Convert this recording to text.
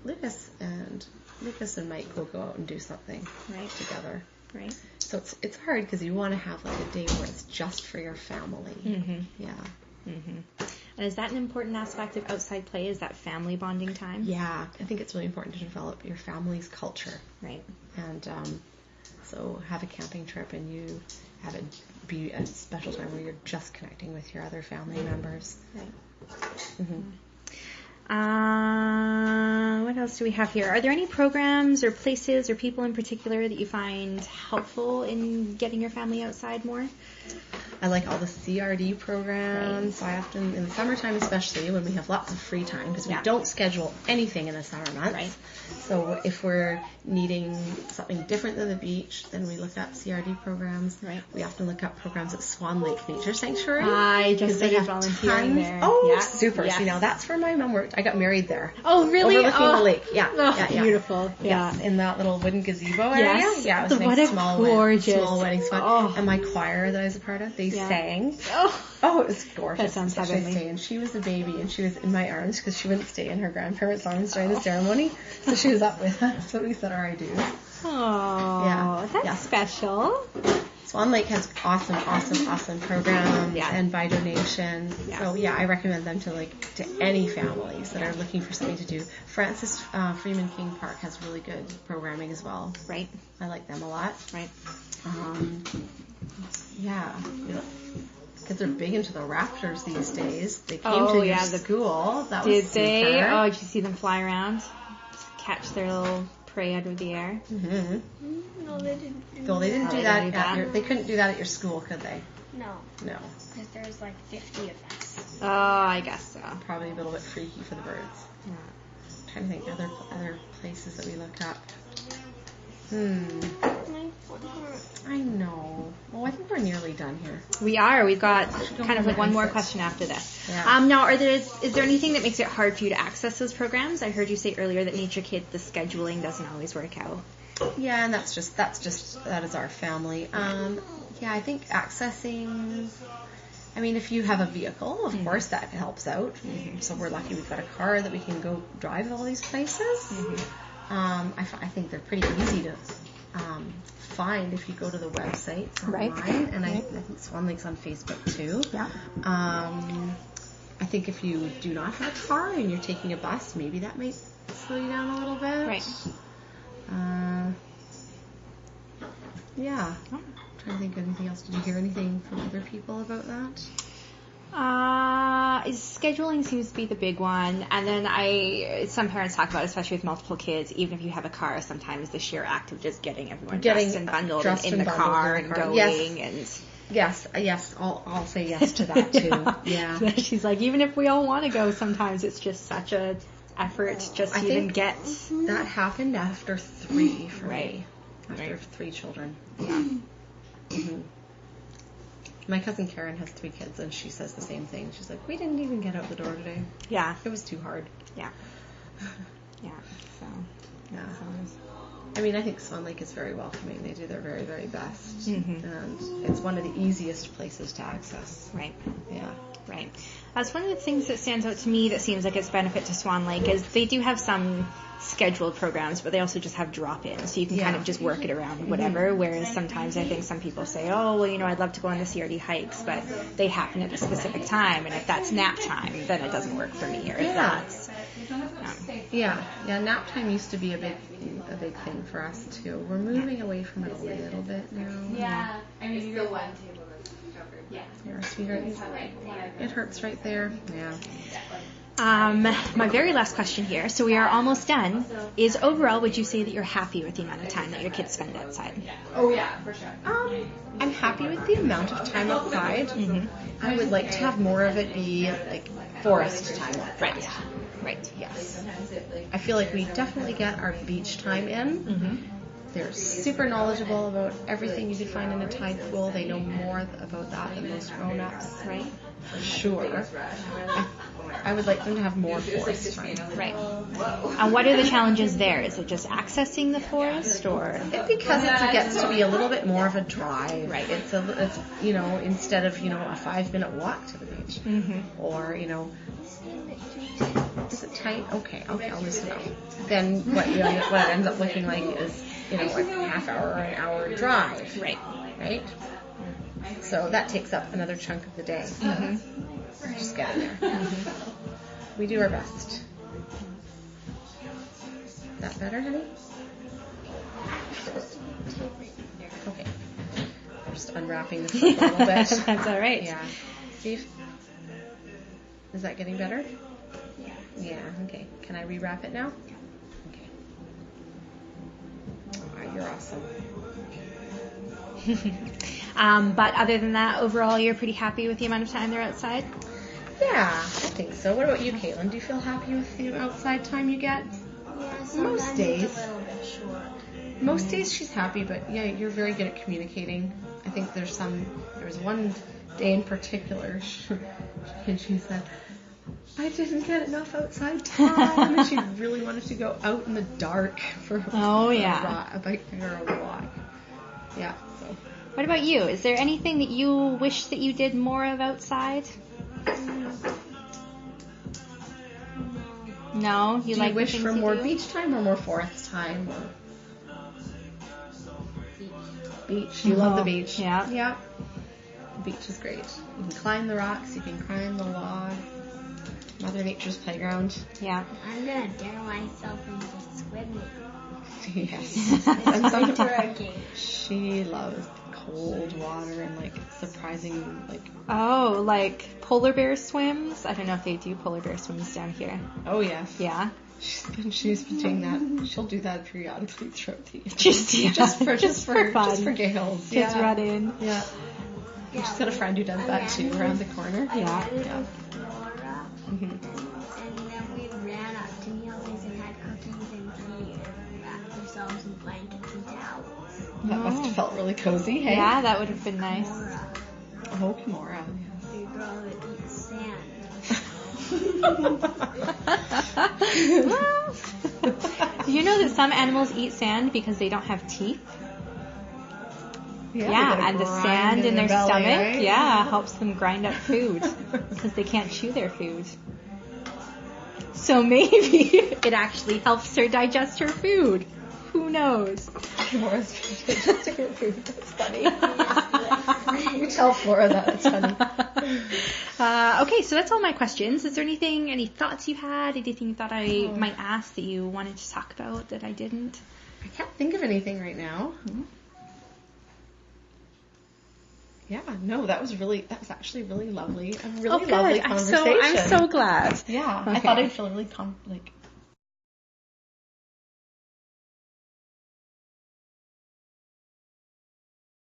Lucas and Mike will go out and do something together. Right. So it's hard because you want to have like a day where it's just for your family. Mm-hmm. Yeah. Mm-hmm. And is that an important aspect of outside play? Is that family bonding time? Yeah, I think it's really important to develop your family's culture. Right. And so have a camping trip and you have it be a special time where you're just connecting with your other family members. Right. Mm-hmm. What else do we have here? Are there any programs or places or people in particular that you find helpful in getting your family outside more? I like all the CRD programs. Right. I often, in the summertime especially, when we have lots of free time, because we don't schedule anything in the summer months. Right. So if we're needing something different than the beach, then we look up CRD programs. Right. We often look up programs at Swan Lake Nature Sanctuary. I just started volunteering there. Oh, yeah. super. Yes. So, that's where my mom worked. I got married there. Oh, really? Overlooking the lake. Yeah. Oh, beautiful. Yeah. In that little wooden gazebo area. Yes. Yeah, it was What nice, a small wedding spot. Oh. And my choir that I was a part of, they sang. Oh, it was gorgeous. That sounds heavenly. And she was a baby, and she was in my arms because she wouldn't stay in her grandparents' arms during the ceremony. So she was up with us. So we said our I-dos. Oh, that's special. Swan Lake has awesome programs and by donation. Yeah. So I recommend them to any families that are looking for something to do. Francis Freeman King Park has really good programming as well. Right. I like them a lot. Right. Kids are big into the raptors these days. They came to your school. That was super. Did they? Oh, did you see them fly around? Catch their little prey out of the air? Mm-hmm. No, they didn't. So they didn't do that. They couldn't do that at your school, could they? No. No. Because there's 50 of us. Oh, I guess so. Probably a little bit freaky for the birds. Yeah. I'm trying to think other places that we looked up. My foot hurts. I know. Well, I think we're nearly done here. We are. We've got kind of one more question after this. Yeah. Now, is there anything that makes it hard for you to access those programs? I heard you say earlier that Nature Kids, the scheduling doesn't always work out. Yeah, and that is our family. I think accessing. I mean, if you have a vehicle, of course that helps out. Mm-hmm. So we're lucky we've got a car that we can go drive all these places. Mm-hmm. I think they're pretty easy to find if you go to the website online. Right. And I think Swan Lake's on Facebook too. Yeah. I think if you do not have a car and you're taking a bus, maybe that might slow you down a little bit. Right. Yeah. I'm trying to think of anything else. Did you hear anything from other people about that? Scheduling seems to be the big one, and then some parents talk about, especially with multiple kids, even if you have a car, sometimes the sheer act of just getting everyone dressed and bundled in the car and going. Yes, I'll say yes to that too. Yeah. She's like, even if we all want to go, sometimes it's just such a effort just to even get. That happened after 3 for me. After 3 children. Yeah. Mm-hmm. My cousin Karen has 3 kids, and she says the same thing. She's like, we didn't even get out the door today. Yeah. It was too hard. Yeah. Yeah. So. Yeah. I mean, I think Swan Lake is very welcoming. They do their very, very best. Mm-hmm. And it's one of the easiest places to access. Right. Yeah. Right. That's one of the things that stands out to me that seems like it's benefit to Swan Lake is they do have some scheduled programs, but they also just have drop-ins, so you can kind of just work it around whatever, whereas sometimes I think some people say, oh, well, I'd love to go on the CRD hikes, but they happen at a specific time, and if that's nap time, then it doesn't work for me, or if that's... nap time used to be a big thing for us, too. We're moving away from it a little bit now. Yeah. I mean, the one table that's covered. Yeah. Here, sweetheart. It hurts right there. Yeah. My very last question here, so we are almost done, is overall, would you say that you're happy with the amount of time that your kids spend outside? Oh, yeah, for sure. I'm happy with the amount of time outside. Mm-hmm. I would like to have more of it be forest time outside. Right. Yes. I feel like we definitely get our beach time in. Mm-hmm. They're super knowledgeable about everything you could find in a tide pool. They know more about that than most grown-ups. Right. For sure. I would like them to have more forest time. Right. And what are the challenges there? Is it just accessing the forest, or? Because it gets to be a little bit more of a drive. Right. It's instead of, a 5-minute walk to the beach. Mm-hmm. Or, skin bit too tight. Is it tight? Okay, I'll loosen it up. Then what it ends up looking like is, like a half hour or an hour drive. Right? So that takes up another chunk of the day. Mm-hmm. Just getting there. Mm-hmm. We do our best. Is that better, honey? Okay. I'm just unwrapping this a little bit. That's all right. Yeah. Steve? Is that getting better? Yeah, okay. Can I rewrap it now? Okay. Oh, you're awesome. But other than that, overall, you're pretty happy with the amount of time they're outside? Yeah, I think so. What about you, Caitlin? Do you feel happy with the outside time you get? Yeah, Most days. It's a little bit short. Most days she's happy, but yeah, you're very good at communicating. I think there was one day in particular, and she said, I didn't get enough outside time, and she really wanted to go out in the dark for a bike or a walk. Yeah, so. What about you? Is there anything that you wish that you did more of outside? No? Do you wish for more beach time or more forest time? Beach. You love the beach. Yeah. Yeah. The beach is great. You can climb the rocks, you can climb the log. Mother Nature's playground. Yeah. I'm gonna dare myself into swimming. Yes. And some She loves cold water and surprising Oh, like polar bear swims? I don't know if they do polar bear swims down here. Oh yes. Yeah. She's been doing that. She'll do that periodically throughout the year. Just for fun. Just for giggles. Kids run in. Yeah. She's got a friend who does that too around the corner. Yeah. Mm-hmm. And then we ran up to Neely's and had cookies and tea and wrapped ourselves in blankets and towels. That must have felt really cozy, hey? Yeah, that would have been nice. Oh, Kimura. The girl that eats sand. Do you know that some animals eat sand because they don't have teeth? Yeah, and the sand in their belly, stomach, right? helps them grind up food because they can't chew their food. So maybe it actually helps her digest her food. Who knows? Kimura's digesting her food. That's funny. You tell Flora that. It's funny. Okay, so that's all my questions. Is there any thoughts you had? Anything you thought I might ask that you wanted to talk about that I didn't? I can't think of anything right now. Mm-hmm. Yeah, no, that was actually really lovely. A really lovely conversation. I'm so glad. Yeah, Okay. I thought I'd feel really